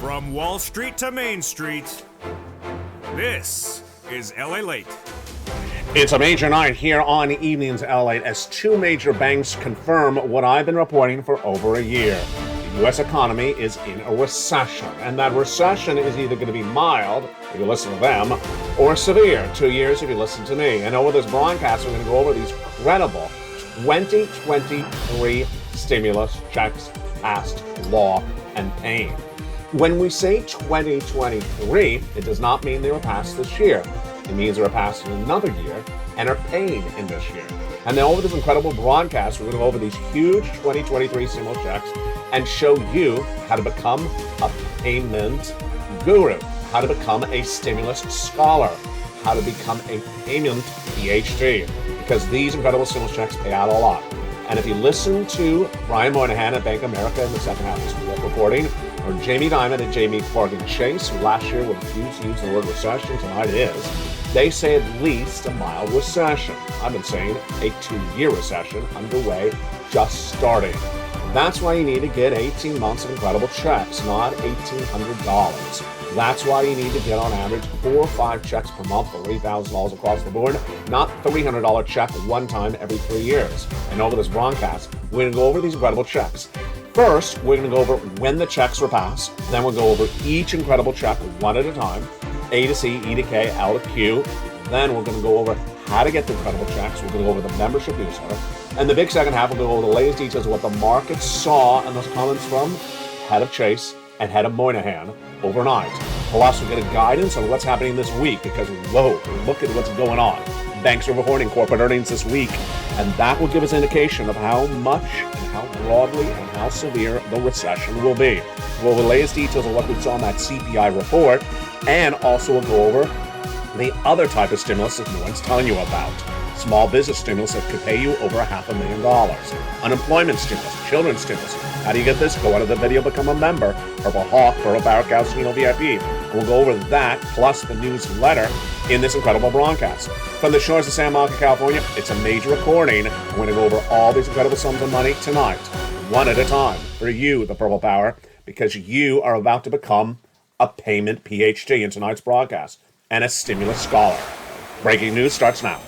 From Wall Street to Main Street, this is LALATE. It's a major night here on Evenings LALATE as two major banks confirm what I've been reporting for over a year. The U.S. economy is in a recession, and that recession is either going to be mild, if you listen to them, or severe, 2 years if you listen to me. And over this broadcast, we're going to go over these credible 2023 stimulus checks passed law and paying. When we say 2023, it does not mean they were passed this year. It means they were passed in another year and are paying in this year. And then over this incredible broadcast, we're going to go over these huge 2023 stimulus checks and show you how to become a payment guru, how to become a stimulus scholar, how to become a payment PhD, because these incredible stimulus checks pay out a lot. And if you listen to Brian Moynihan at Bank of America in the second half of this reporting, or Jamie Dimon at Jamie Morgan Chase, who last year would refuse to use the word recession, tonight is, they say at least a mild recession. I've been saying a 2-year recession underway, just starting. That's why you need to get 18 months of incredible checks, not $1,800. That's why you need to get on average 4 or 5 checks per month for $8,000 across the board, not $300 check one time every 3 years. And over this broadcast, we're going to go over these incredible checks. First, we're going to go over when the checks were passed. Then we'll go over each incredible check one at a time, A to C, E to K, L to Q. Then we're going to go over how to get the incredible checks. We're going to go over the membership newsletter. And the big second half, we'll go over the latest details of what the market saw and those comments from head of Chase and head of Moynihan overnight. Plus, we'll get a guidance on what's happening this week because, whoa, look at what's going on. Banks are reporting corporate earnings this week, and that will give us an indication of how much and how broadly and how severe the recession will be. We'll have the latest details of what we saw in that CPI report, and also we'll go over the other type of stimulus that no one's telling you about. Small business stimulus that could pay you over $500,000. Unemployment stimulus, children's stimulus. How do you get this? Go out of the video, become a member. Purple Hawk, Pearl Barrett, Calcino VIP. We'll go over that plus the newsletter in this incredible broadcast. From the shores of Santa Monica, California, it's a major recording. We're going to go over all these incredible sums of money tonight, one at a time, for you, the Purple Power, because you are about to become a payment PhD in tonight's broadcast and a stimulus scholar. Breaking news starts now.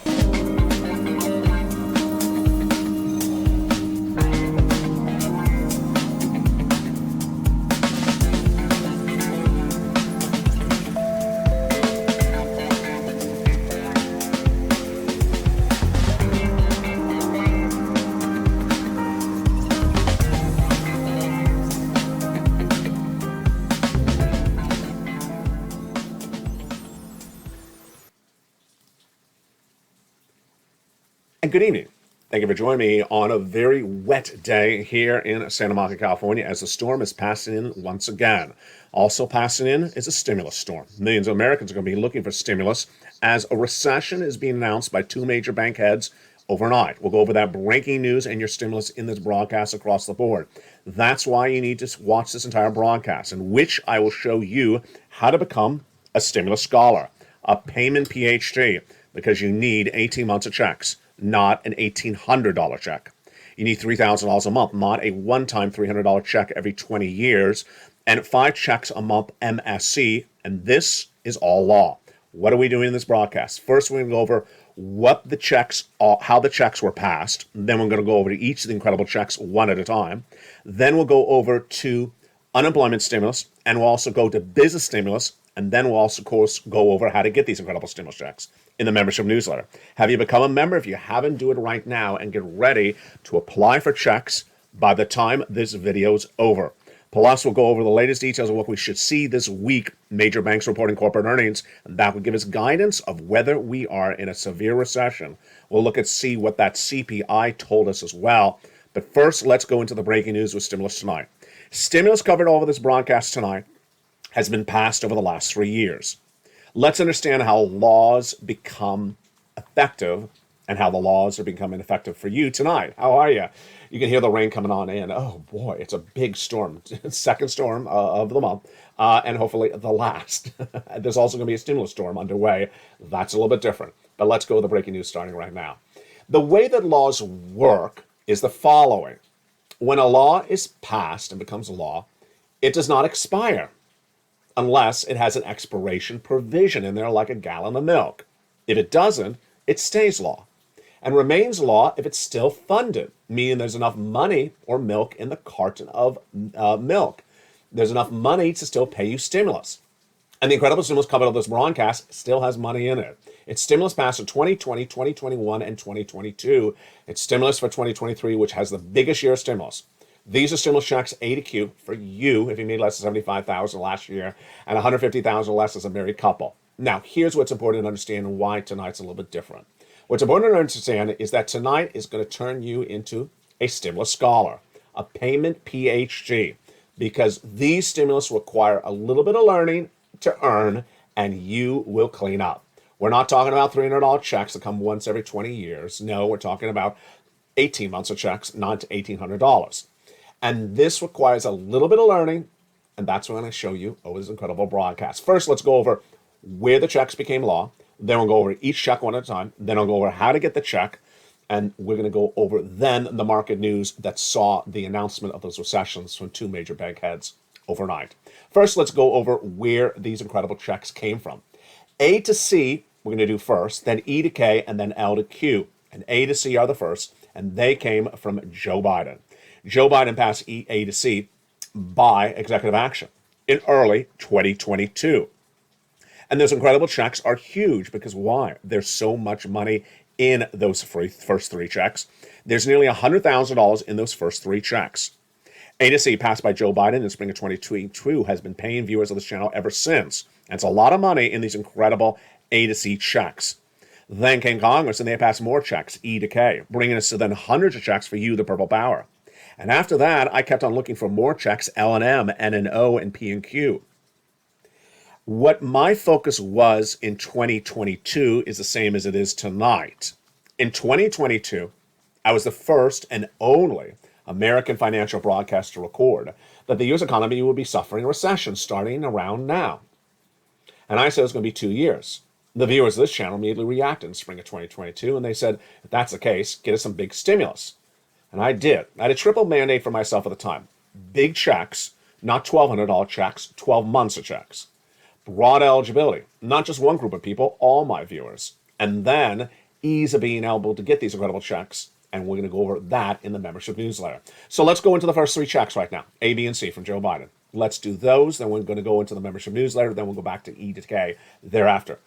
And good evening. Thank you for joining me on a very wet day here in Santa Monica, California, as the storm is passing in once again. Also passing in is a stimulus storm. Millions of Americans are going to be looking for stimulus as a recession is being announced by 2 major bank heads overnight. We'll go over that breaking news and your stimulus in this broadcast across the board. That's why you need to watch this entire broadcast, in which I will show you how to become a stimulus scholar, a payment PhD, because you need 18 months of checks, not an $1,800 check. You need $3,000 a month, not a one-time $300 check every 20 years, and 5 checks a month MSC, and this is all law. What are we doing in this broadcast? First, we're going to go over what the checks are, how the checks were passed. Then we're going to go over to each of the incredible checks one at a time. Then we'll go over to unemployment stimulus, and we'll also go to business stimulus, and then we'll also, of course, go over how to get these incredible stimulus checks in the membership newsletter. Have you become a member? If you haven't, do it right now and get ready to apply for checks by the time this video is over. Plus, we'll go over the latest details of what we should see this week. Major banks reporting corporate earnings, and that will give us guidance of whether we are in a severe recession. We'll look at see what that CPI told us as well. But first, let's go into the breaking news with stimulus tonight. Stimulus covered over this broadcast tonight has been passed over the last 3 years. Let's understand how laws become effective and how the laws are becoming effective for you tonight. How are you? You can hear the rain coming on in. Oh boy, it's a big storm. Second storm of the month, and hopefully the last. There's also going to be a stimulus storm underway. That's a little bit different. But let's go with the breaking news starting right now. The way that laws work is the following. When a law is passed and becomes a law, it does not expire. unless it has an expiration provision in there like a gallon of milk. If it doesn't, it stays law and remains law if it's still funded, meaning there's enough money or milk in the carton of milk. There's enough money to still pay you stimulus. And the incredible stimulus covered of this broadcast still has money in it. It's stimulus passed in 2020, 2021, and 2022. It's stimulus for 2023, which has the biggest year of stimulus. These are stimulus checks A to Q for you if you made less than $75,000 last year and $150,000 less as a married couple. Now, here's what's important to understand and why tonight's a little bit different. What's important to understand is that tonight is going to turn you into a stimulus scholar, a payment PhD, because these stimulus require a little bit of learning to earn, and you will clean up. We're not talking about $300 checks that come once every 20 years. No, we're talking about 18 months of checks, not $1,800. And this requires a little bit of learning, and that's what I'm going to show you over this incredible broadcast. First, let's go over where the checks became law. Then we'll go over each check one at a time. Then I'll go over how to get the check. And we're going to go over then the market news that saw the announcement of those recessions from two major bank heads overnight. First, let's go over where these incredible checks came from. A to C, we're going to do first, then E to K, and then L to Q. And A to C are the first, and they came from Joe Biden. Joe Biden passed A to C by executive action in early 2022. And those incredible checks are huge because why? There's so much money in those first three checks. There's nearly $100,000 in those first three checks. A to C, passed by Joe Biden in the spring of 2022, has been paying viewers of this channel ever since. And it's a lot of money in these incredible A to C checks. Then came Congress and they passed more checks, E to K, bringing us to then hundreds of checks for you, the purple power. And after that, I kept on looking for more checks, L and M, N and O, and P and Q. What my focus was in 2022 is the same as it is tonight. In 2022, I was the first and only American financial broadcast to record that the U.S. economy would be suffering a recession starting around now. And I said it was going to be 2 years. The viewers of this channel immediately reacted in spring of 2022, and they said, if that's the case, get us some big stimulus. And I did. I had a triple mandate for myself at the time. Big checks, not $1,200 checks, 12 months of checks. Broad eligibility, not just one group of people, all my viewers. And then ease of being able to get these incredible checks. And we're going to go over that in the membership newsletter. So let's go into the first three checks right now, A, B, and C from Joe Biden. Let's do those. Then we're going to go into the membership newsletter. Then we'll go back to E to K thereafter.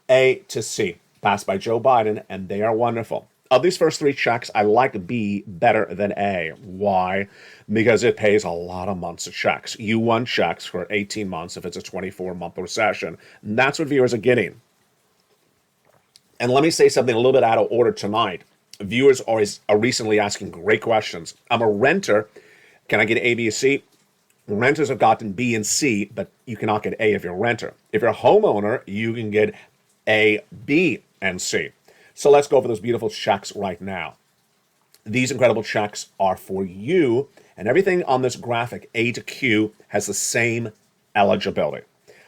A to C, passed by Joe Biden, and they are wonderful. Of these first three checks, I like B better than A. Why? Because it pays a lot of months of checks. You want checks for 18 months if it's a 24-month recession. And that's what viewers are getting. And let me say something a little bit out of order tonight. Viewers are recently asking great questions. I'm a renter. Can I get A, B, or C? Renters have gotten B and C, but you cannot get A if you're a renter. If you're a homeowner, you can get A, B, and C. So let's go over those beautiful checks right now. These incredible checks are for you, and everything on this graphic, A to Q, has the same eligibility.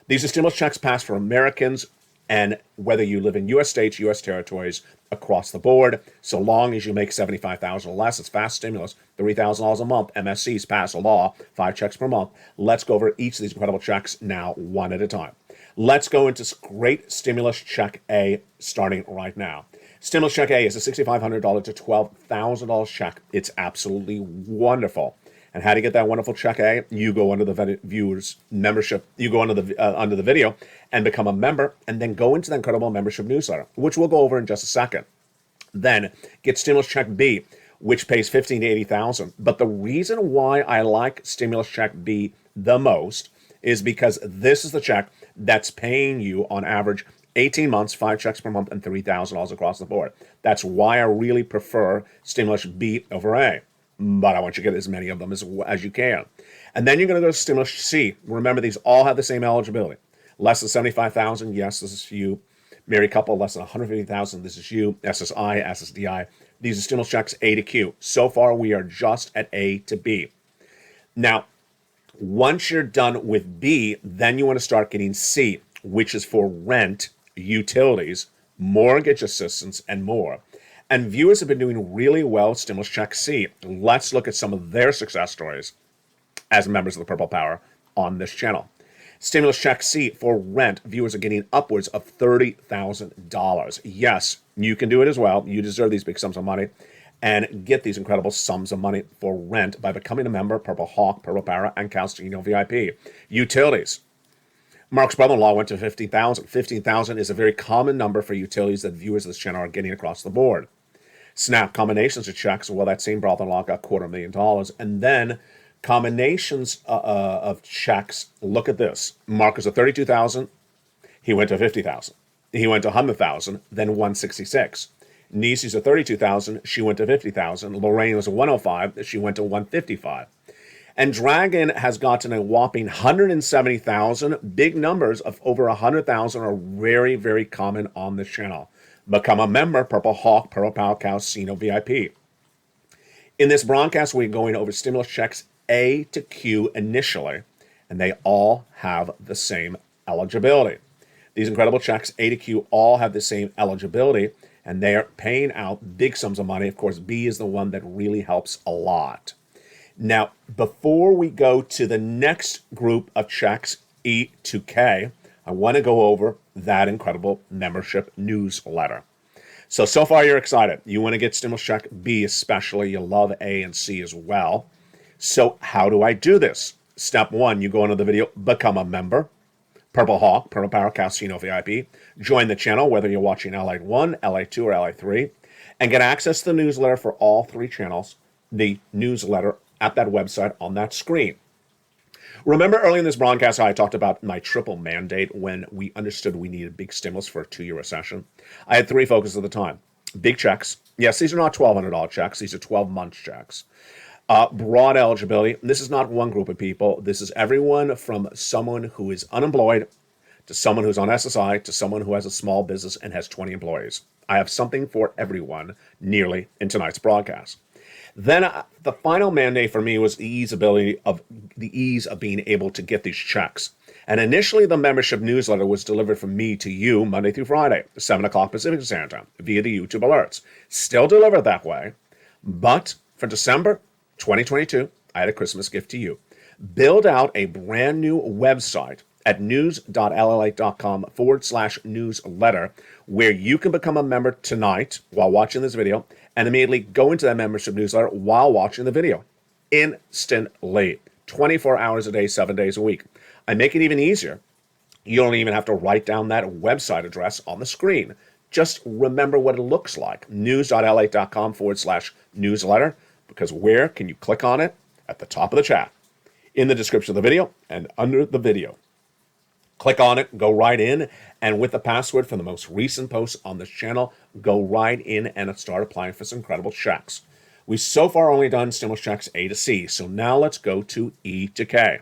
These are stimulus checks passed for Americans, and whether you live in U.S. states, U.S. territories, across the board, so long as you make $75,000 or less, it's fast stimulus, $3,000 a month, MSCs pass a law, 5 checks per month. Let's go over each of these incredible checks now, one at a time. Let's go into great stimulus check A, starting right now. Stimulus check A is a $6,500 to $12,000 check. It's absolutely wonderful. And how to get that wonderful check A? You go under the viewers membership. You go under the video and become a member, and then go into the incredible membership newsletter, which we'll go over in just a second. Then get stimulus check B, which pays $15,000 to $80,000. But the reason why I like stimulus check B the most is because this is the check that's paying you on average 18 months, 5 checks per month, and $3,000 across the board. That's why I really prefer stimulus B over A. But I want you to get as many of them as you can. And then you're going to go to stimulus C. Remember, these all have the same eligibility. Less than $75,000, yes, this is you. Married couple, less than $150,000, this is you. SSI, SSDI. These are stimulus checks A to Q. So far, we are just at A to B. Now, once you're done with B, then you want to start getting C, which is for rent, utilities, mortgage assistance, and more. And viewers have been doing really well with stimulus check C. Let's look at some of their success stories as members of the Purple Power on this channel. Stimulus check C for rent. Viewers are getting upwards of $30,000. Yes, you can do it as well. You deserve these big sums of money and get these incredible sums of money for rent by becoming a member, Purple Hawk, Purple Para, and Calcino VIP. Utilities. Mark's brother-in-law went to 15,000. 15,000 is a very common number for utilities that viewers of this channel are getting across the board. Snap combinations of checks. Well, that same brother-in-law got $250,000. And then combinations of checks. Look at this. Mark was at 32,000. He went to 50,000. He went to 100,000, then 166. Niecy's at 32,000. She went to 50,000. Lorraine was at 105. She went to 155. And Dragon has gotten a whopping 170,000. Big numbers of over 100,000 are very, very common on this channel. Become a member, Purple Hawk, Purple Power Calcino VIP. In this broadcast, we're going over stimulus checks A to Q initially, and they all have the same eligibility. These incredible checks, A to Q, all have the same eligibility, and they are paying out big sums of money. Of course, B is the one that really helps a lot. Now, before we go to the next group of checks, E to K, I want to go over that incredible membership newsletter. So far you're excited. You want to get stimulus check B especially. You love A and C as well. So how do I do this? Step one, you go into the video, become a member. Purple Hawk, Purple Power Casino VIP. Join the channel, whether you're watching LA 1, LA 2, or LA 3, and get access to the newsletter for all three channels, the newsletter at that website on that screen. Remember early in this broadcast how I talked about my triple mandate when we understood we needed big stimulus for a 2-year recession? I had three focuses at the time. Big checks. Yes, these are not $1,200 checks. These are 12-month checks. Broad eligibility. This is not one group of people. This is everyone from someone who is unemployed to someone who's on SSI to someone who has a small business and has 20 employees. I have something for everyone nearly in tonight's broadcast. Then the final mandate for me was the ease of being able to get these checks. And initially, the membership newsletter was delivered from me to you Monday through Friday, 7 o'clock Pacific Standard Time, via the YouTube alerts. Still delivered that way. But for December 2022, I had a Christmas gift to you. Build out a brand new website at news.lalate.com/newsletter, where you can become a member tonight while watching this video and immediately go into that membership newsletter while watching the video. Instantly. 24 hours a day, 7 days a week. I make it even easier. You don't even have to write down that website address on the screen. Just remember what it looks like. news.lalate.com/newsletter, because where can you click on it? At the top of the chat, in the description of the video, and under the video. Click on it, go right in, and with the password for the most recent posts on this channel, go right in and start applying for some incredible checks. We've so far only done stimulus checks A to C, so now let's go to E to K.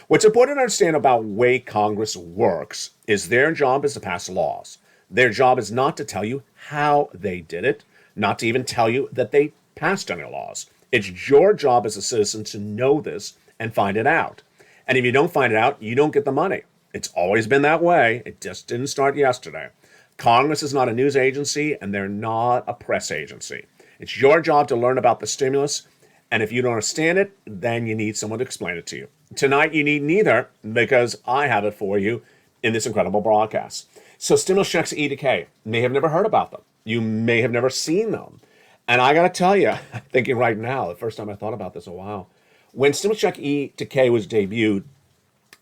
What's important to understand about the way Congress works is their job is to pass laws. Their job is not to tell you how they did it, not to even tell you that they passed any laws. It's your job as a citizen to know this and find it out. And if you don't find it out, you don't get the money. It's always been that way. It just didn't start yesterday. Congress is not a news agency, and they're not a press agency. It's your job to learn about the stimulus, and if you don't understand it, then you need someone to explain it to you. Tonight, you need neither, because I have it for you in this incredible broadcast. So stimulus checks E to K. You may have never heard about them. You may have never seen them. And I got to tell you, I'm thinking right now, the first time I thought about this in a while, when stimulus check E to K was debuted,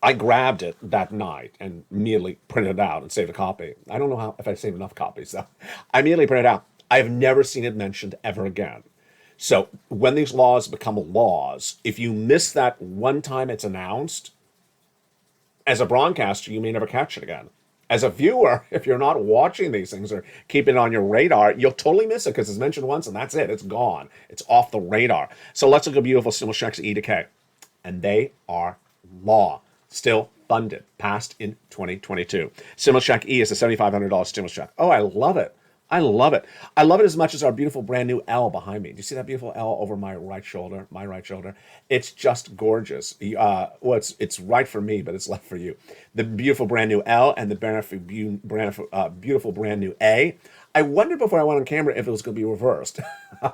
I grabbed it that night and immediately printed it out and saved a copy. I don't know if I saved enough copies, though. I immediately printed it out. I've never seen it mentioned ever again. So when these laws become laws, if you miss that one time it's announced, as a broadcaster, you may never catch it again. As a viewer, if you're not watching these things or keeping it on your radar, you'll totally miss it because it's mentioned once and that's it. It's gone. It's off the radar. So let's look at beautiful stimulus checks E to K. And they are law. Still funded, passed in 2022. Stimulus check E is a $7,500 stimulus check. Oh, I love it. I love it. I love it as much as our beautiful brand new L behind me. Do you see that beautiful L over my right shoulder? My right shoulder. It's just gorgeous. It's right for me, but it's left for you. The beautiful brand new L and the beautiful brand new A. I wondered before I went on camera if it was going to be reversed.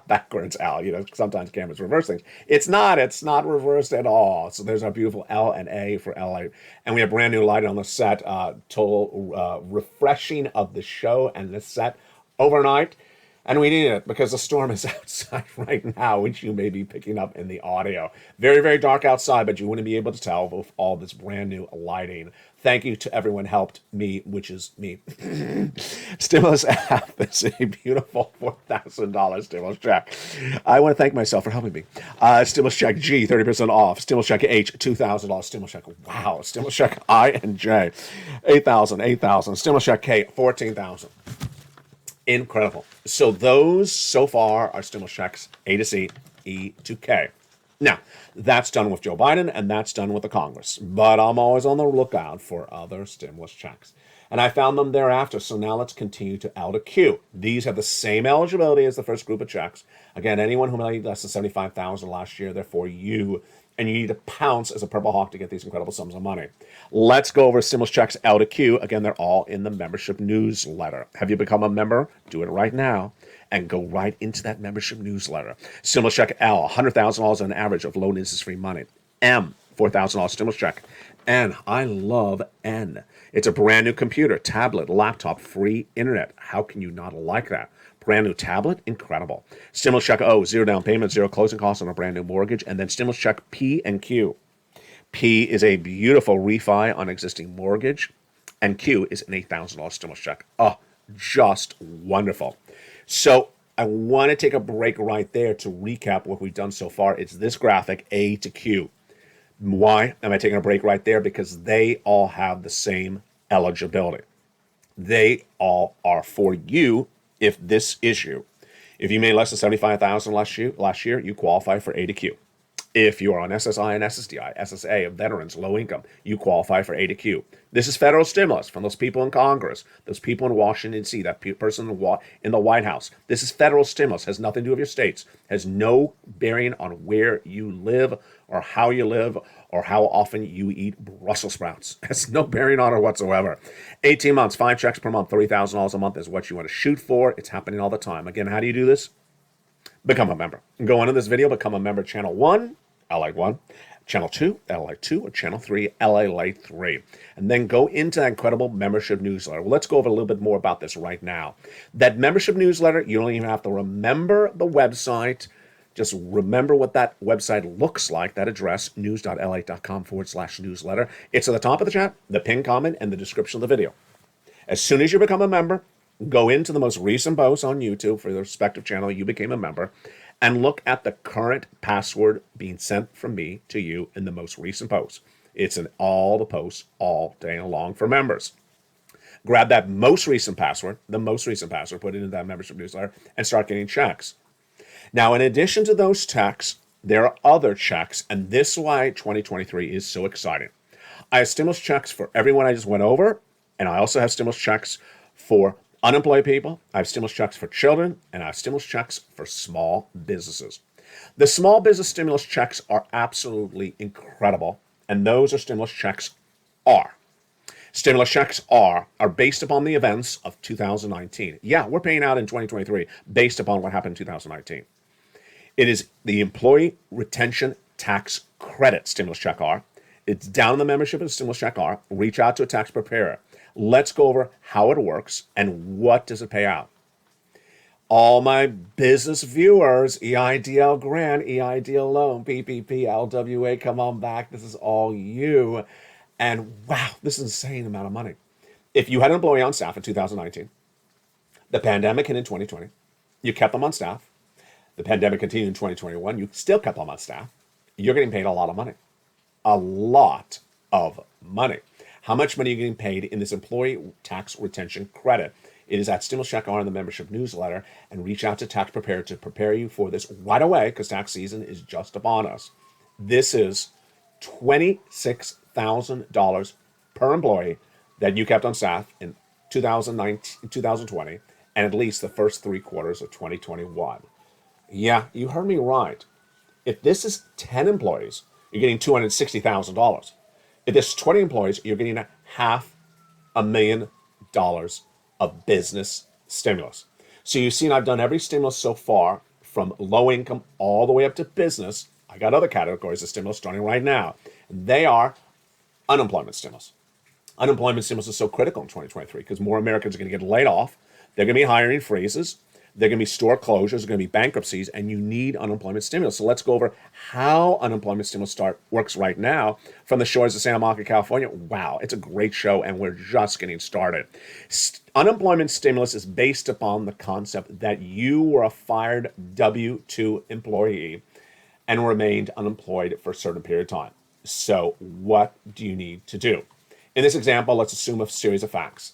Backwards, Al. You know, sometimes cameras reverse things. It's not. It's not reversed at all. So there's our beautiful L and A for LA. And we have brand new lighting on the set. Total refreshing of the show and the set overnight. And we need it because the storm is outside right now, which you may be picking up in the audio. Very, very dark outside, but you wouldn't be able to tell with all this brand new lighting. Thank you to everyone helped me, which is me. Stimulus app is a beautiful $4,000 stimulus check. I want to thank myself for helping me. Stimulus check G, 30% off. Stimulus check H, $2,000. Stimulus check, wow. Stimulus check I and J, $8,000. Stimulus check K, $14,000. Incredible. So those so far are stimulus checks A to C, E to K. Now, that's done with Joe Biden and that's done with the Congress. But I'm always on the lookout for other stimulus checks. And I found them thereafter. So now let's continue to L to Q. These have the same eligibility as the first group of checks. Again, anyone who made less than $75,000 last year, they're for you. And you need to pounce as a purple hawk to get these incredible sums of money. Let's go over stimulus checks L to Q. Again, they're all in the membership newsletter. Have you become a member? Do it right now and go right into that membership newsletter. Stimulus check L, $100,000 on average of low interest-free money. M, $4,000 stimulus check. N, I love N. It's a brand new computer, tablet, laptop, free internet. How can you not like that? Brand new tablet, incredible. Stimulus check O, zero down payment, zero closing costs on a brand new mortgage. And then stimulus check P and Q. P is a beautiful refi on existing mortgage. And Q is an $8,000 stimulus check. Oh, just wonderful. So I want to take a break right there to recap what we've done so far. It's this graphic, A to Q. Why am I taking a break right there? Because they all have the same eligibility. They all are for you. If this issue, if you made less than $75,000 last year, you qualify for A to Q. If you are on SSI and SSDI, SSA, veterans, low income, you qualify for A to Q. This is federal stimulus from those people in Congress, those people in Washington, D.C., that person in the White House. This is federal stimulus, has nothing to do with your states, has no bearing on where you live or how you live or how often you eat Brussels sprouts. Has no bearing on it whatsoever. 18 months, 5 checks per month, $30,000 a month is what you want to shoot for. It's happening all the time. Again, how do you do this? Become a member. Go into this video, become a member. Channel 1, LA 1. Channel 2, LA 2, or Channel 3, LA 3. And then go into that incredible membership newsletter. Well, let's go over a little bit more about this right now. That membership newsletter, you don't even have to remember the website. Just remember what that website looks like, that address, news.la.com/newsletter. It's at the top of the chat, the pinned comment, and the description of the video. As soon as you become a member, go into the most recent posts on YouTube for the respective channel you became a member, and look at the current password being sent from me to you in the most recent post. It's in all the posts all day long for members. Grab that most recent password, put it into that membership newsletter, and start getting checks. Now, in addition to those checks, there are other checks, and this is why 2023 is so exciting. I have stimulus checks for everyone I just went over, and I also have stimulus checks for unemployed people. I have stimulus checks for children, and I have stimulus checks for small businesses. The small business stimulus checks are absolutely incredible, and those are stimulus checks are. Stimulus checks are based upon the events of 2019. Yeah, we're paying out in 2023 based upon what happened in 2019. It is the Employee Retention Tax Credit Stimulus Check R. It's down in the membership of Stimulus Check R. Reach out to a tax preparer. Let's go over how it works and what does it pay out. All my business viewers, EIDL grant, EIDL loan, PPP, LWA, come on back. This is all you. And wow, this is an insane amount of money. If you had an employee on staff in 2019, the pandemic hit in 2020, you kept them on staff, the pandemic continued in 2021, you still kept them on staff, you're getting paid a lot of money. A lot of money. How much money are you getting paid in this employee tax retention credit? It is at Stimulus Check R in the membership newsletter, and reach out to tax preparer to prepare you for this right away because tax season is just upon us. This is $26,000 per employee that you kept on staff in 2020 and at least the first 3 quarters of 2021. Yeah, you heard me right. If this is 10 employees, you're getting $260,000. If there's 20 employees, you're getting $500,000 of business stimulus. So you've seen I've done every stimulus so far from low income all the way up to business. I got other categories of stimulus starting right now. They are unemployment stimulus. Unemployment stimulus is so critical in 2023 because more Americans are going to get laid off. They're going to be hiring freezes. They're going to be store closures. There's going to be bankruptcies, and you need unemployment stimulus. So let's go over how unemployment stimulus works right now from the shores of Santa Monica, California. Wow, it's a great show, and we're just getting started. Unemployment stimulus is based upon the concept that you were a fired W-2 employee and remained unemployed for a certain period of time. So what do you need to do? In this example, let's assume a series of facts.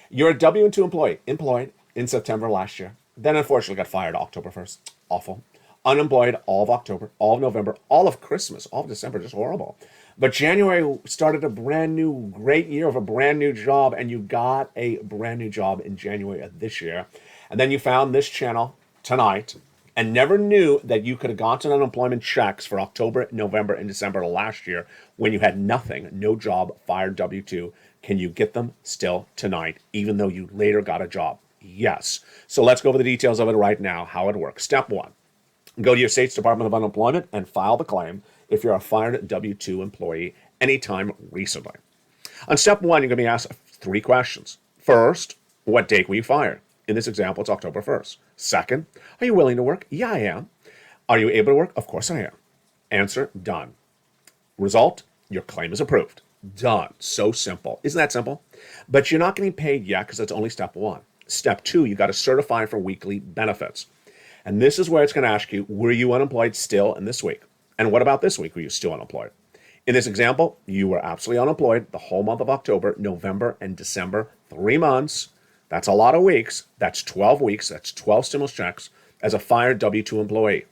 You're a W-2 employee, employed in September last year, then unfortunately got fired October 1st. Awful. Unemployed all of October, all of November, all of Christmas, all of December, just horrible. But January started a brand new, great year of a brand new job, and you got a brand new job in January of this year. And then you found this channel tonight and never knew that you could have gotten unemployment checks for October, November, and December last year when you had nothing, no job, fired W-2. Can you get them still tonight, even though you later got a job? Yes. So let's go over the details of it right now, how it works. Step one, go to your state's Department of Unemployment and file the claim if you're a fired W-2 employee anytime recently. On step one, you're going to be asked 3 questions. First, what date were you fired? In this example, it's October 1st. Second, are you willing to work? Yeah, I am. Are you able to work? Of course I am. Answer, done. Result, your claim is approved. Done. So simple. Isn't that simple? But you're not getting paid yet because that's only step one. Step two, you got to certify for weekly benefits. And this is where it's going to ask you, were you unemployed still in this week? And what about this week? Were you still unemployed? In this example, you were absolutely unemployed the whole month of October, November, and December, 3 months. That's a lot of weeks. That's 12 weeks. That's 12 stimulus checks as a fired W-2 employee.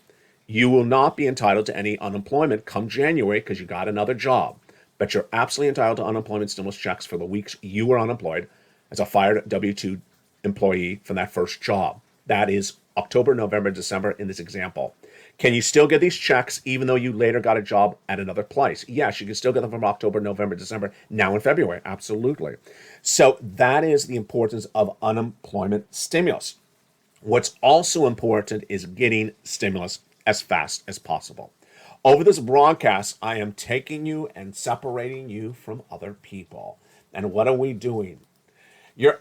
You will not be entitled to any unemployment come January because you got another job. But you're absolutely entitled to unemployment stimulus checks for the weeks you were unemployed as a fired W-2 employee from that first job. That is October, November, December in this example. Can you still get these checks even though you later got a job at another place? Yes, you can still get them from October, November, December, now in February. Absolutely. So that is the importance of unemployment stimulus. What's also important is getting stimulus as fast as possible. Over this broadcast, I am taking you and separating you from other people. And what are we doing? You're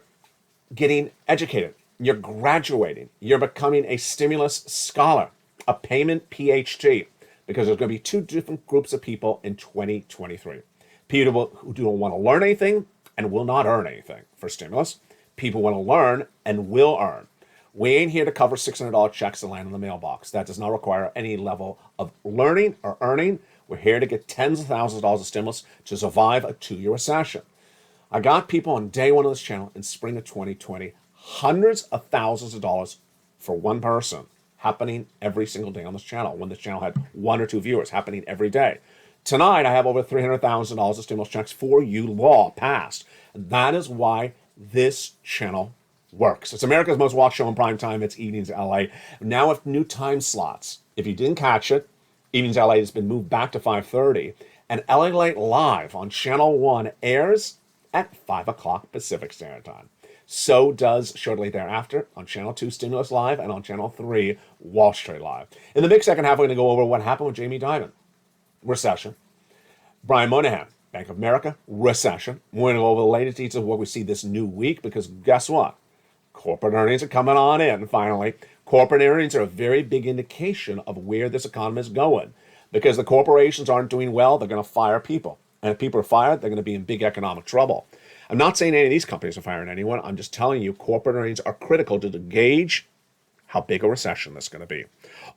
getting educated. You're graduating. You're becoming a stimulus scholar, a payment PhD, because there's going to be 2 different groups of people in 2023. People who don't want to learn anything and will not earn anything for stimulus. People want to learn and will earn. We ain't here to cover $600 checks that land in the mailbox. That does not require any level of learning or earning. We're here to get tens of thousands of dollars of stimulus to survive a 2-year recession. I got people on day one of this channel in spring of 2020, hundreds of thousands of dollars for one person happening every single day on this channel when this channel had 1 or 2 viewers happening every day. Tonight, I have over $300,000 of stimulus checks for you law passed. And that is why this channel works. It's America's most watched show in prime time. It's Evenings LA. Now with new time slots. If you didn't catch it, Evenings LA has been moved back to 5:30. And LALATE Live on Channel 1 airs at 5 o'clock Pacific Standard Time. So does shortly thereafter on Channel 2 Stimulus Live and on Channel 3 Wall Street Live. In the big second half, we're going to go over what happened with Jamie Dimon. Recession. Brian Moynihan, Bank of America, recession. We're going to go over the latest details of what we see this new week because guess what? Corporate earnings are coming on in finally. Corporate earnings are a very big indication of where this economy is going because the corporations aren't doing well. They're going to fire people. And if people are fired, they're going to be in big economic trouble. I'm not saying any of these companies are firing anyone. I'm just telling you corporate earnings are critical to gauge how big a recession this is going to be.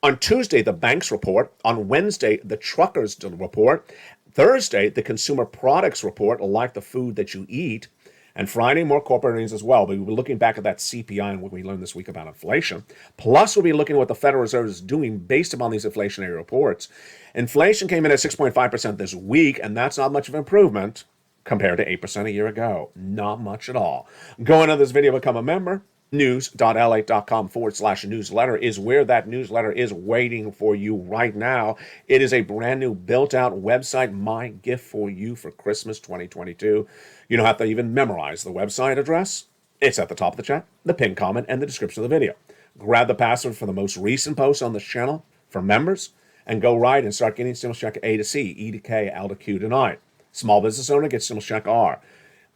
On Tuesday, the banks report. On Wednesday, the truckers report. Thursday, the consumer products report, like the food that you eat. And Friday, more corporate earnings as well. But we'll be looking back at that CPI and what we learned this week about inflation. Plus, we'll be looking at what the Federal Reserve is doing based upon these inflationary reports. Inflation came in at 6.5% this week, and that's not much of an improvement compared to 8% a year ago. Not much at all. Go into this video, become a member. news.la.com/newsletter is where that newsletter is waiting for you right now. It is a brand new built-out website, my gift for you for Christmas 2022. You don't have to even memorize the website address. It's at the top of the chat, the pinned comment, and the description of the video. Grab the password for the most recent post on this channel for members, and go right and start getting stimulus check A to C, E to K, L to Q tonight. Small business owner gets stimulus check R.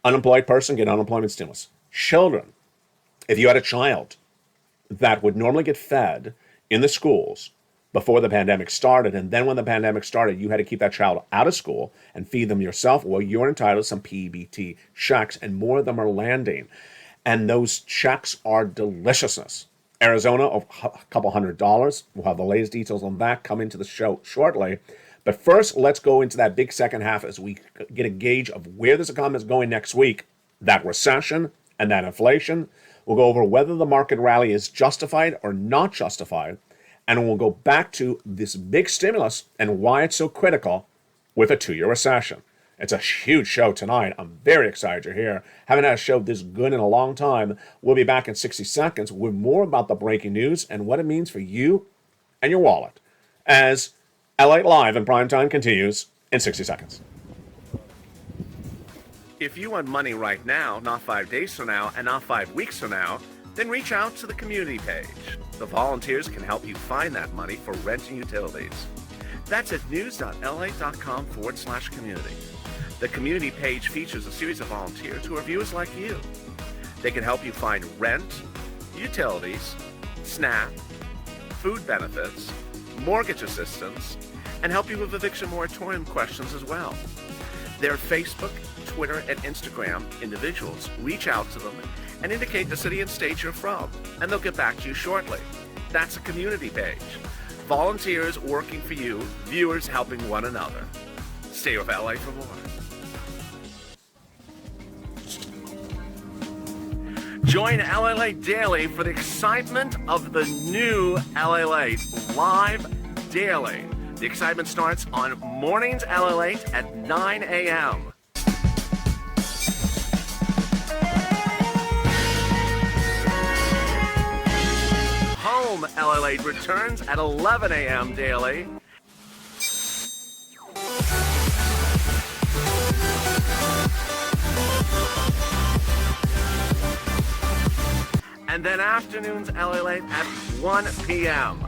Unemployed person get unemployment stimulus. Children, if you had a child that would normally get fed in the schools before the pandemic started, and then when the pandemic started, you had to keep that child out of school and feed them yourself, well, you're entitled to some PBT checks, and more of them are landing. And those checks are deliciousness. Arizona, a couple $100. We'll have the latest details on that coming to the show shortly. But first, let's go into that big second half as we get a gauge of where this economy is going next week, that recession and that inflation. We'll go over whether the market rally is justified or not justified. And we'll go back to this big stimulus and why it's so critical with a 2-year recession. It's a huge show tonight. I'm very excited you're here. Haven't had a show this good in a long time. We'll be back in 60 seconds with more about the breaking news and what it means for you and your wallet as LA Live in Primetime continues in 60 seconds. If you want money right now, not 5 days from now, and not 5 weeks from now, then reach out to the community page. The volunteers can help you find that money for rent and utilities. That's at news.la.com/community. The community page features a series of volunteers who are viewers like you. They can help you find rent, utilities, SNAP, food benefits, mortgage assistance, and help you with eviction moratorium questions as well. Their Facebook, Twitter, and Instagram individuals reach out to them and indicate the city and state you're from, and they'll get back to you shortly. That's a community page. Volunteers working for you, viewers helping one another. Stay with LA for more. Join LALATE Daily for the excitement of the new LALATE live daily. The excitement starts on mornings LALATE at 9 a.m. Home LALATE returns at 11 a.m. daily. And then afternoons LALATE at 1 p.m.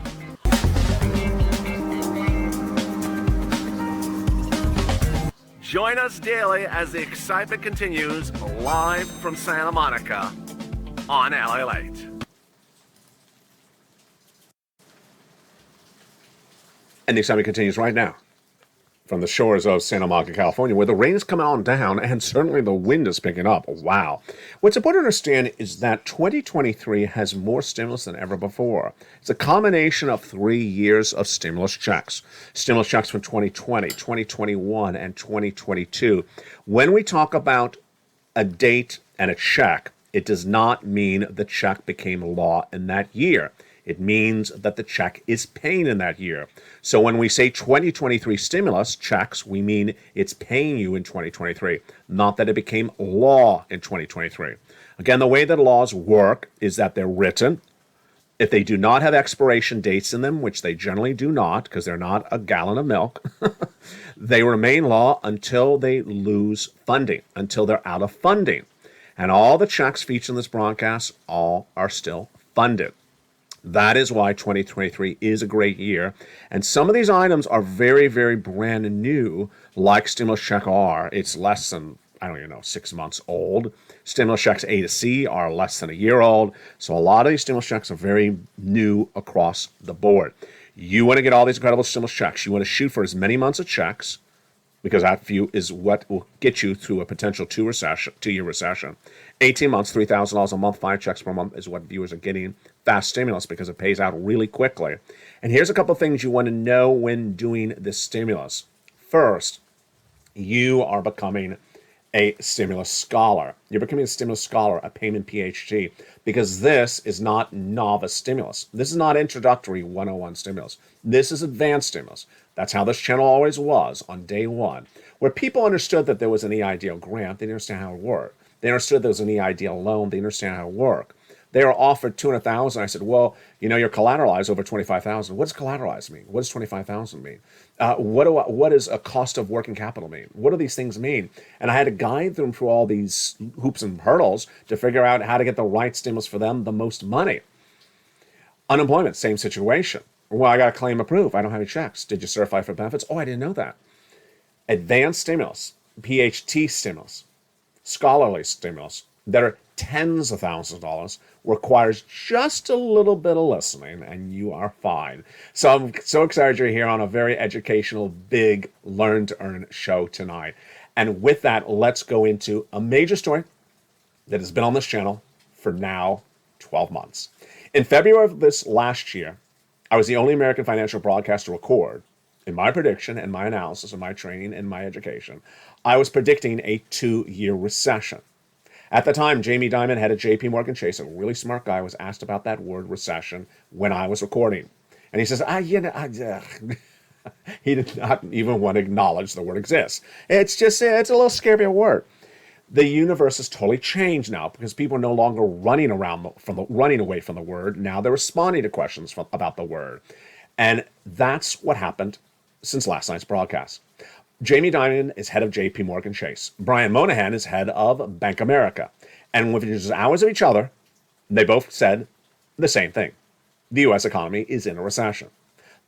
Join us daily as the excitement continues live from Santa Monica on LALATE. And the excitement continues right now from the shores of Santa Monica, California, where the rain is coming on down and certainly the wind is picking up. Wow. What's important to understand is that 2023 has more stimulus than ever before. It's a combination of 3 years of stimulus checks. Stimulus checks from 2020, 2021, and 2022. When we talk about a date and a check, it does not mean the check became law in that year. It means that the check is paying in that year. So when we say 2023 stimulus checks, we mean it's paying you in 2023, not that it became law in 2023. Again, the way that laws work is that they're written. If they do not have expiration dates in them, which they generally do not, because they're not a gallon of milk, they remain law until they lose funding, until they're out of funding. And all the checks featured in this broadcast, all are still funded. That is why 2023 is a great year. And some of these items are very, very brand new, like Stimulus Check R. It's less than, 6 months old. Stimulus Checks A to C are less than a year old. So a lot of these stimulus checks are very new across the board. You want to get all these incredible stimulus checks. You want to shoot for as many months of checks, because that view is what will get you through a potential 2-year recession. 18 months, $3,000 a month, 5 checks per month is what viewers are getting. Fast stimulus because it pays out really quickly. And here's a couple of things you want to know when doing this stimulus. First, you are becoming a stimulus scholar. You're becoming a stimulus scholar, a payment PhD, because this is not novice stimulus. This is not introductory 101 stimulus. This is advanced stimulus. That's how this channel always was on day one, where people understood that there was an EIDL grant. They didn't understand how it worked. They understood there was an EIDL loan. They understand how it worked. They are offered 200,000. I said, well, you're collateralized over 25,000. What does collateralized mean? What does 25,000 mean? What does a cost of working capital mean? What do these things mean? And I had to guide them through all these hoops and hurdles to figure out how to get the right stimulus for them, the most money. Unemployment, same situation. Well, I got a claim approved. I don't have any checks. Did you certify for benefits? Oh, I didn't know that. Advanced stimulus, PhD stimulus, scholarly stimulus that are tens of thousands of dollars requires just a little bit of listening and you are fine. So I'm so excited you're here on a very educational, big learn to earn show tonight. And with that, let's go into a major story that has been on this channel for now 12 months. In February of this last year, I was the only American financial broadcaster to record, in my prediction and my analysis and my training and my education, I was predicting a 2-year recession. At the time, Jamie Dimon, head of JP Morgan Chase, a really smart guy, was asked about that word recession when I was recording. And he says, he did not even want to acknowledge the word exists. It's a little scary word. The universe has totally changed now because people are no longer running away from the word. Now they're responding to questions about the word. And that's what happened since last night's broadcast. Jamie Dimon is head of JP Morgan Chase. Brian Moynihan is head of Bank America. And within just hours of each other, they both said the same thing. The U.S. economy is in a recession.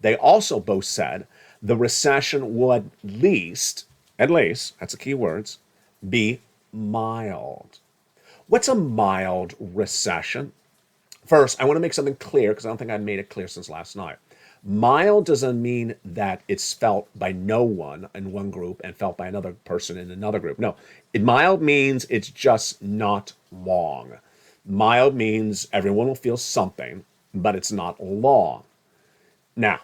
They also both said the recession would at least, that's the key words, be mild. What's a mild recession? First, I want to make something clear because I don't think I made it clear since last night. Mild doesn't mean that it's felt by no one in one group and felt by another person in another group. No, mild means it's just not long. Mild means everyone will feel something, but it's not long. Now,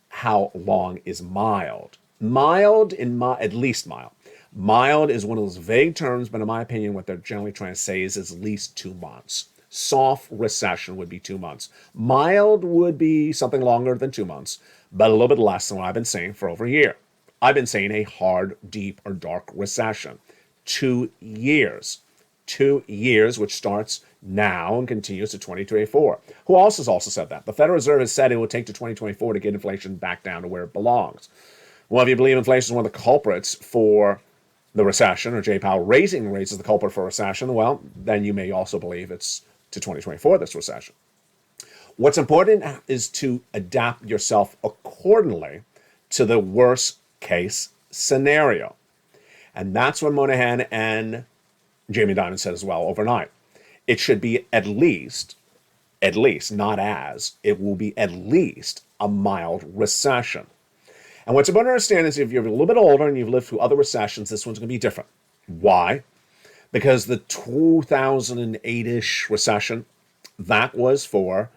how long is mild? At least mild. Mild is one of those vague terms, but in my opinion, what they're generally trying to say is at least 2 months. Soft recession would be 2 months. Mild would be something longer than 2 months, but a little bit less than what I've been saying for over a year. I've been saying a hard, deep, or dark recession. 2 years. 2 years, which starts now and continues to 2024. Who else has also said that? The Federal Reserve has said it will take to 2024 to get inflation back down to where it belongs. Well, if you believe inflation is one of the culprits for the recession, or Jay Powell raising rates is the culprit for recession, well, then you may also believe it's to 2024, this recession. What's important is to adapt yourself accordingly to the worst case scenario. And that's what Moynihan and Jamie Dimon said as well overnight. It should be at least, not as, it will be at least a mild recession. And what's important to understand is if you're a little bit older and you've lived through other recessions, this one's going to be different. Why? Because the 2008-ish recession, that was for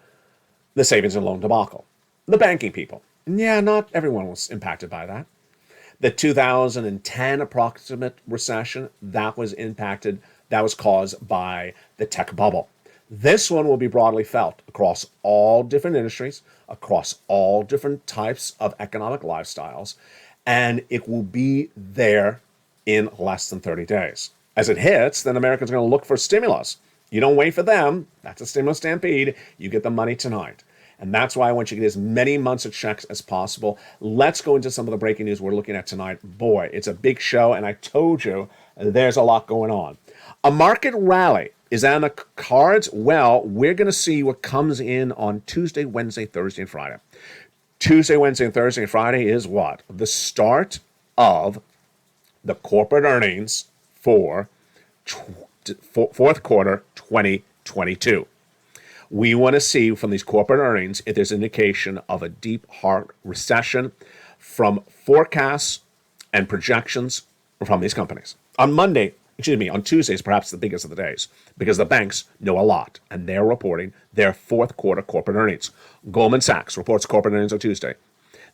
the savings and loan debacle. The banking people. Yeah, not everyone was impacted by that. The 2010 approximate recession, that was caused by the tech bubble. This one will be broadly felt across all different industries, across all different types of economic lifestyles, and it will be there in less than 30 days. As it hits, then Americans are going to look for stimulus. You don't wait for them. That's a stimulus stampede. You get the money tonight. And that's why I want you to get as many months of checks as possible. Let's go into some of the breaking news we're looking at tonight. Boy, it's a big show, and I told you there's a lot going on. A market rally is on the cards. Well, we're going to see what comes in on Tuesday, Wednesday, Thursday, and Friday. Tuesday, Wednesday, and Thursday, and Friday is what? The start of the corporate earnings for fourth quarter 2022. We want to see from these corporate earnings if there's indication of a deep, hard recession from forecasts and projections from these companies. On Tuesday is perhaps the biggest of the days because the banks know a lot and they're reporting their fourth quarter corporate earnings. Goldman Sachs reports corporate earnings on Tuesday.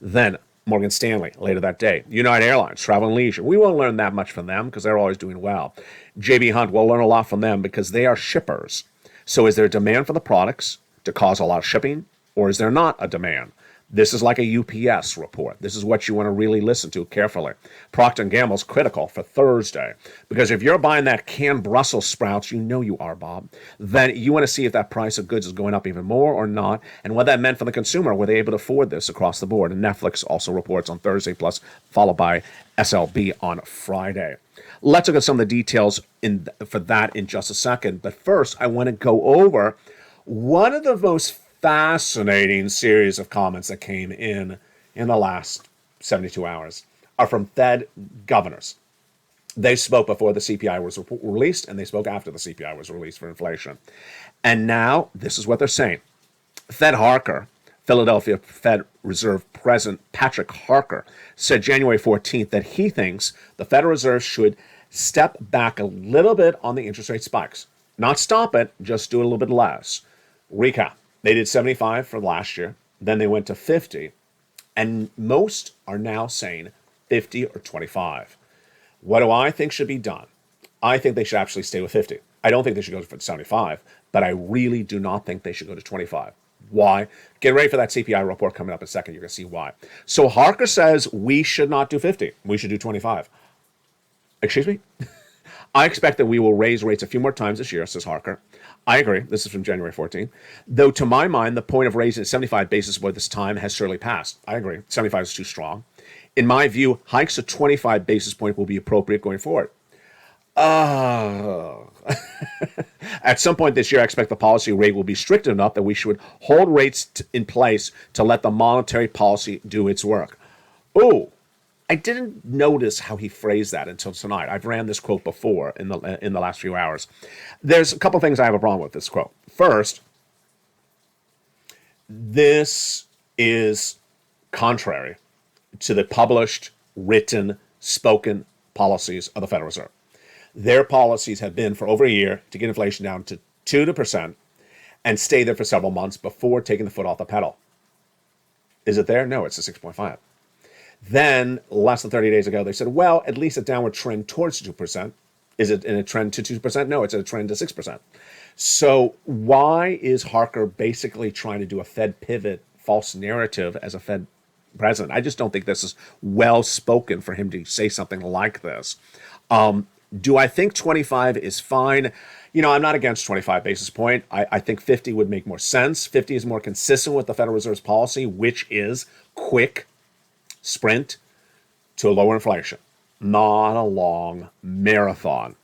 Then Morgan Stanley later that day. United Airlines, Travel and Leisure. We won't learn that much from them because they're always doing well. J.B. Hunt, we'll learn a lot from them because they are shippers. So is there a demand for the products to cause a lot of shipping, or is there not a demand? This is like a UPS report. This is what you want to really listen to carefully. Procter & Gamble's critical for Thursday, because if you're buying that canned Brussels sprouts, you know you are, Bob, then you want to see if that price of goods is going up even more or not, and what that meant for the consumer. Were they able to afford this across the board? And Netflix also reports on Thursday, plus followed by SLB on Friday. Let's look at some of the details for that in just a second. But first, I want to go over one of the most fascinating series of comments that came in the last 72 hours are from Fed governors. They spoke before the CPI was released, and they spoke after the CPI was released for inflation. And now, this is what they're saying. Fed Harker, Philadelphia Fed Reserve President Patrick Harker, said January 14th that he thinks the Federal Reserve should step back a little bit on the interest rate spikes. Not stop it, just do it a little bit less. Recap. They did 75 for last year. Then they went to 50. And most are now saying 50 or 25. What do I think should be done? I think they should actually stay with 50. I don't think they should go for 75, but I really do not think they should go to 25. Why? Get ready for that CPI report coming up in a second. You're going to see why. So Harker says we should not do 50. We should do 25. Excuse me? I expect that we will raise rates a few more times this year, says Harker. I agree. This is from January 14th. Though, to my mind, the point of raising 75 basis points this time has surely passed. I agree. 75 is too strong. In my view, hikes of 25 basis points will be appropriate going forward. At some point this year, I expect the policy rate will be strict enough that we should hold rates in place to let the monetary policy do its work. Oh, I didn't notice how he phrased that until tonight. I've ran this quote before in the last few hours. There's a couple things I have a problem with this quote. First, this is contrary to the published, written, spoken policies of the Federal Reserve. Their policies have been for over a year to get inflation down to 2% and stay there for several months before taking the foot off the pedal. Is it there? No, it's a 6.5. Then, less than 30 days ago, they said, well, at least a downward trend towards 2%. Is it in a trend to 2%? No, it's a trend to 6%. So why is Harker basically trying to do a Fed pivot false narrative as a Fed president? I just don't think this is well spoken for him to say something like this. Do I think 25 is fine? You know, I'm not against 25 basis point. I think 50 would make more sense. 50 is more consistent with the Federal Reserve's policy, which is quick sprint to a lower inflation, not a long marathon.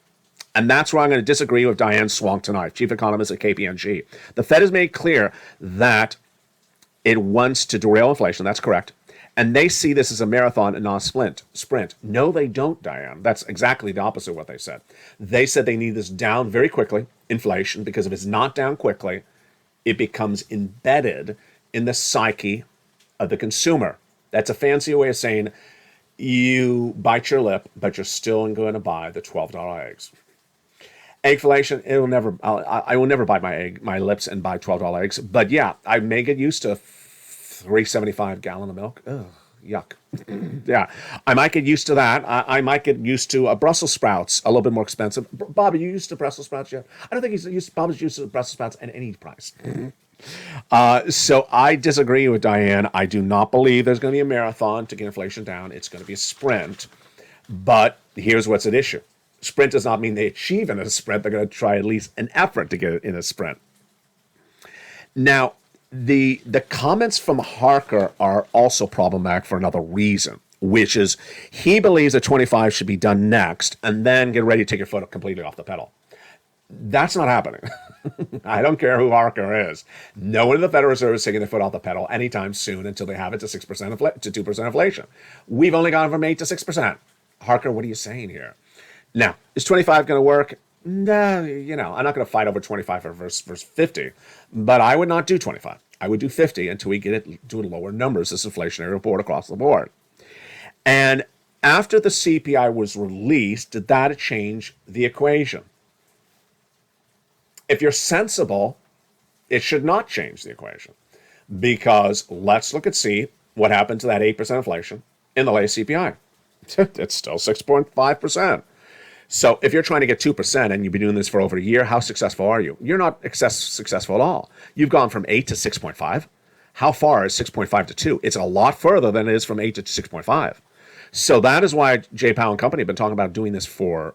And that's where I'm going to disagree with Diane Swonk tonight, chief economist at KPMG. The Fed has made clear that it wants to derail inflation. That's correct. And they see this as a marathon and not a sprint. No, they don't, Diane. That's exactly the opposite of what they said. They said they need this down very quickly, inflation, because if it's not down quickly, it becomes embedded in the psyche of the consumer. That's a fancy way of saying you bite your lip, but you're still going to buy the $12 eggs. Eggflation, I will never bite my lips and buy $12 eggs. But yeah, I may get used to $3.75 gallon of milk. Ugh, yuck. Yeah, I might get used to that. I might get used to Brussels sprouts, a little bit more expensive. Bob, are you used to Brussels sprouts yet? I don't think Bob's used to Brussels sprouts at any price. So I disagree with Diane. I do not believe there's going to be a marathon to get inflation down. It's going to be a sprint. But here's what's at issue. Sprint does not mean they achieve in a sprint. They're going to try at least an effort to get it in a sprint. Now, the comments from Harker are also problematic for another reason, which is he believes that 25 should be done next and then get ready to take your foot completely off the pedal. That's not happening. I don't care who Harker is. No one in the Federal Reserve is taking their foot off the pedal anytime soon until they have it to 6% to 2% inflation. We've only gone from 8 to 6%. Harker, what are you saying here? Now, is 25 going to work? No, I'm not going to fight over 25 versus 50, but I would not do 25. I would do 50 until we get it to lower numbers, this inflationary report across the board. And after the CPI was released, did that change the equation? If you're sensible, it should not change the equation, because let's look and see what happened to that 8% inflation in the latest CPI. It's still 6.5%. So if you're trying to get 2% and you've been doing this for over a year, how successful are you? You're not successful at all. You've gone from 8 to 6.5. How far is 6.5 to 2? It's a lot further than it is from 8 to 6.5. So that is why Jay Powell and company have been talking about doing this for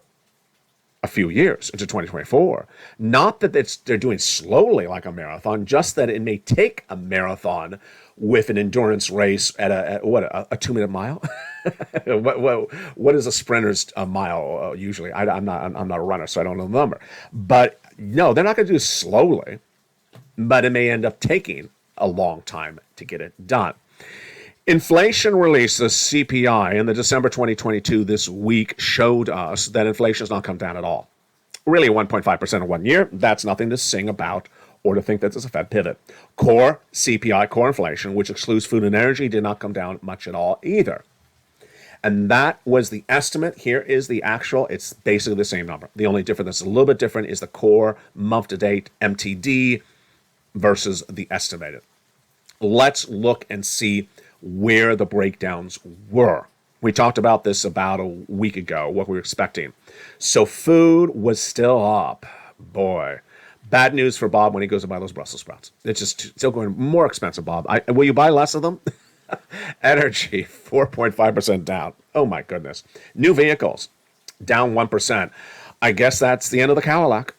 a few years into 2024. Not that they're doing slowly like a marathon, just that it may take a marathon with an endurance race at a 2-minute mile. What is a sprinter's mile usually? I'm not a runner, so I don't know the number. But no, they're not going to do it slowly, but it may end up taking a long time to get it done. Inflation release, the CPI, in the December 2022 this week showed us that inflation has not come down at all. Really, 1.5% in 1 year, that's nothing to sing about or to think that there's a Fed pivot. Core CPI, core inflation, which excludes food and energy, did not come down much at all either. And that was the estimate. Here is the actual. It's basically the same number. The only difference that's a little bit different is the core month-to-date MTD versus the estimated. Let's look and see where the breakdowns were. We talked about this about a week ago, what we were expecting. So food was still up. Boy, bad news for Bob when he goes to buy those Brussels sprouts. It's just still going more expensive, Bob. Will you buy less of them? Energy, 4.5% down. Oh my goodness. New vehicles, down 1%. I guess that's the end of the Cadillac.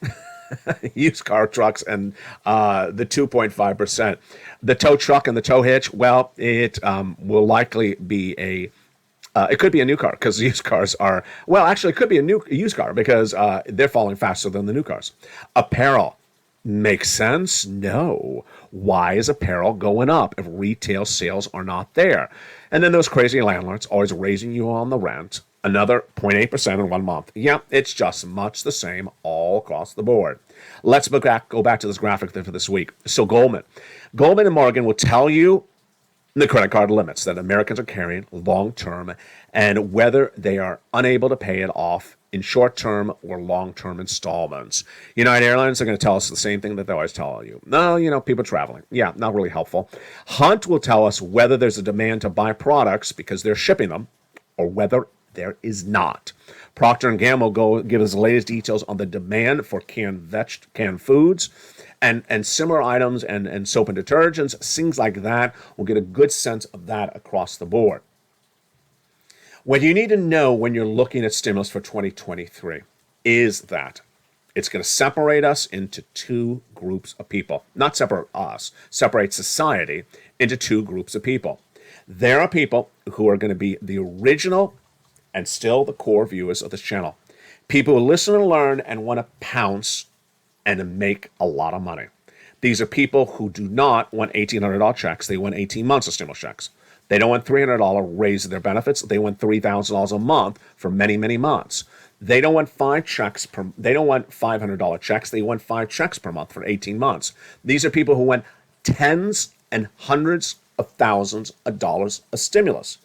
Used car trucks and the 2.5%. The tow truck and the tow hitch, well, it will likely be it could be a new car because used cars are, well, actually, it could be a new used car because they're falling faster than the new cars. Apparel makes sense? No. Why is apparel going up if retail sales are not there? And then those crazy landlords always raising you on the rent. Another 0.8% in 1 month. Yeah, it's just much the same all across the board. Let's go back to this graphic for this week. So Goldman and Morgan will tell you the credit card limits that Americans are carrying long-term and whether they are unable to pay it off in short-term or long-term installments. United Airlines are going to tell us the same thing that they always tell you. No, people traveling. Yeah, not really helpful. Hunt will tell us whether there's a demand to buy products because they're shipping them or whether there is not. Procter & Gamble will give us the latest details on the demand for canned foods and similar items and soap and detergents, things like that. We'll get a good sense of that across the board. What you need to know when you're looking at stimulus for 2023 is that it's going to separate us into two groups of people. Not separate us, separate society into two groups of people. There are people who are going to be the original and still the core viewers of this channel. People who listen and learn and want to pounce and make a lot of money. These are people who do not want $1,800 checks. They want 18 months of stimulus checks. They don't want $300 raise their benefits. They want $3,000 a month for many, many months. They don't want They don't want $500 checks. They want 5 checks per month for 18 months. These are people who want tens and hundreds of thousands of dollars of stimulus.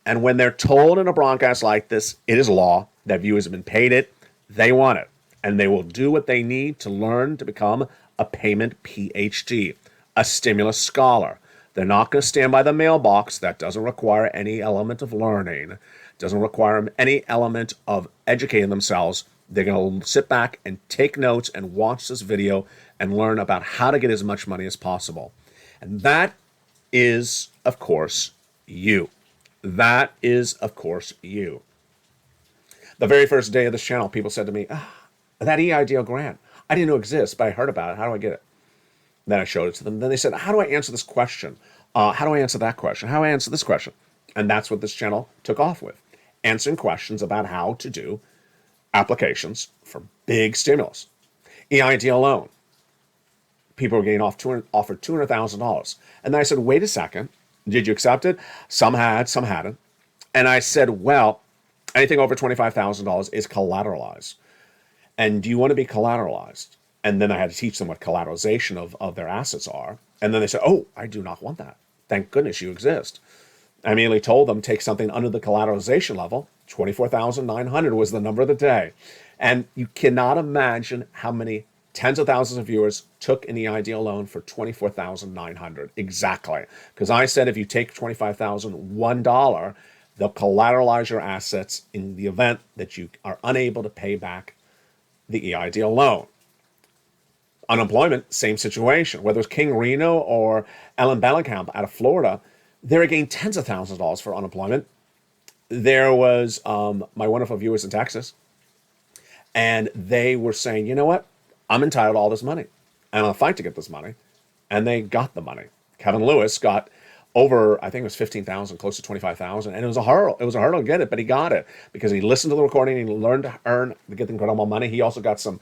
And when they're told in a broadcast like this, it is law, that viewers have been paid it, they want it. And they will do what they need to learn to become a payment PhD, a stimulus scholar. They're not going to stand by the mailbox. That doesn't require any element of learning, doesn't require any element of educating themselves. They're going to sit back and take notes and watch this video and learn about how to get as much money as possible. And that is, of course, you. That is, of course, you. The very first day of this channel, people said to me, that EIDL grant, I didn't know it exists, but I heard about it. How do I get it? Then I showed it to them. Then they said, how do I answer this question? How do I answer that question? How do I answer this question? And that's what this channel took off with, answering questions about how to do applications for big stimulus. EIDL loan. People were getting offered $200,000. And then I said, wait a second. Did you accept it? Some had, some hadn't. And I said, well, anything over $25,000 is collateralized. And do you want to be collateralized? And then I had to teach them what collateralization of their assets are. And then they said, oh, I do not want that. Thank goodness you exist. I immediately told them, take something under the collateralization level. $24,900 was the number of the day. And you cannot imagine how many tens of thousands of viewers took an EIDL loan for $24,900. Exactly. Because I said if you take $25,001, they'll collateralize your assets in the event that you are unable to pay back the EIDL loan. Unemployment, same situation. Whether it's King Reno or Ellen Bellenkamp out of Florida, they're getting tens of thousands of dollars for unemployment. There was my wonderful viewers in Texas, and they were saying, you know what? I'm entitled to all this money. And I'll fight to get this money. And they got the money. Kevin Lewis got over, I think it was 15,000, close to 25,000. And it was a hurdle. It was a hurdle to get it, but he got it because he listened to the recording and he learned to get the incredible money. He also got some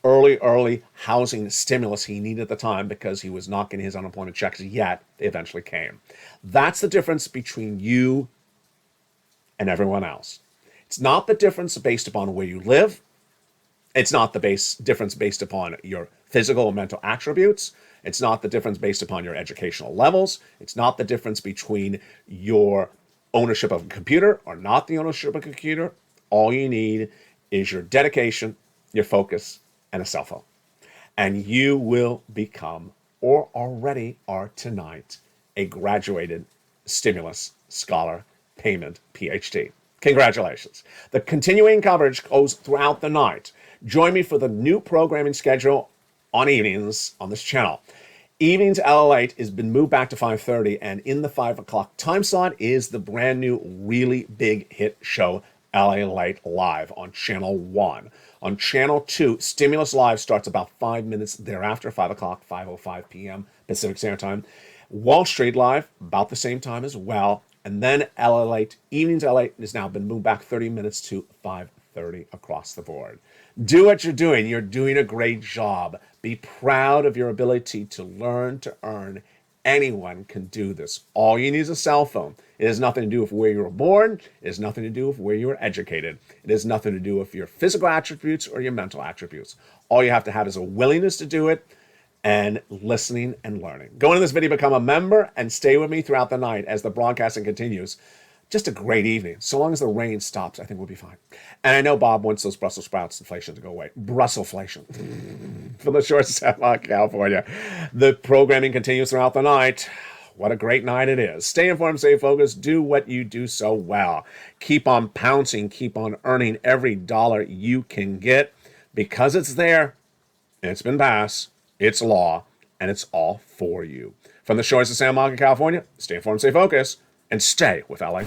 early housing stimulus he needed at the time because he was not getting his unemployment checks yet. They eventually came. That's the difference between you and everyone else. It's not the difference based upon where you live. It's not the difference based upon your physical or mental attributes. It's not the difference based upon your educational levels. It's not the difference between your ownership of a computer or not the ownership of a computer. All you need is your dedication, your focus, and a cell phone. And you will become, or already are tonight, a graduated stimulus scholar payment PhD. Congratulations. The continuing coverage goes throughout the night. Join me for the new programming schedule on evenings on this channel. Evenings LALATE has been moved back to 5:30, and in the 5 o'clock time slot is the brand new, really big hit show, LALATE Live on Channel 1. On Channel 2, Stimulus Live starts about 5 minutes thereafter, 5 o'clock, 5:05 p.m. Pacific Standard Time. Wall Street Live, about the same time as well. And then LALATE, Evenings LALATE has now been moved back 30 minutes to 5:30 across the board. Do what you're doing. You're doing a great job. Be proud of your ability to learn to earn. Anyone can do this. All you need is a cell phone. It has nothing to do with where you were born. It has nothing to do with where you were educated. It has nothing to do with your physical attributes or your mental attributes. All you have to have is a willingness to do it and listening and learning. Go into this video, become a member, and stay with me throughout the night as the broadcasting continues. Just a great evening. So long as the rain stops, I think we'll be fine. And I know Bob wants those Brussels sprouts inflation to go away. Brusselflation. From the shores of San Juan, California. The programming continues throughout the night. What a great night it is. Stay informed, stay focused, do what you do so well. Keep on pouncing, keep on earning every dollar you can get because it's there and it's been passed, it's law, and it's all for you. From the shores of San Juan, California, stay informed, stay focused, and stay with LA.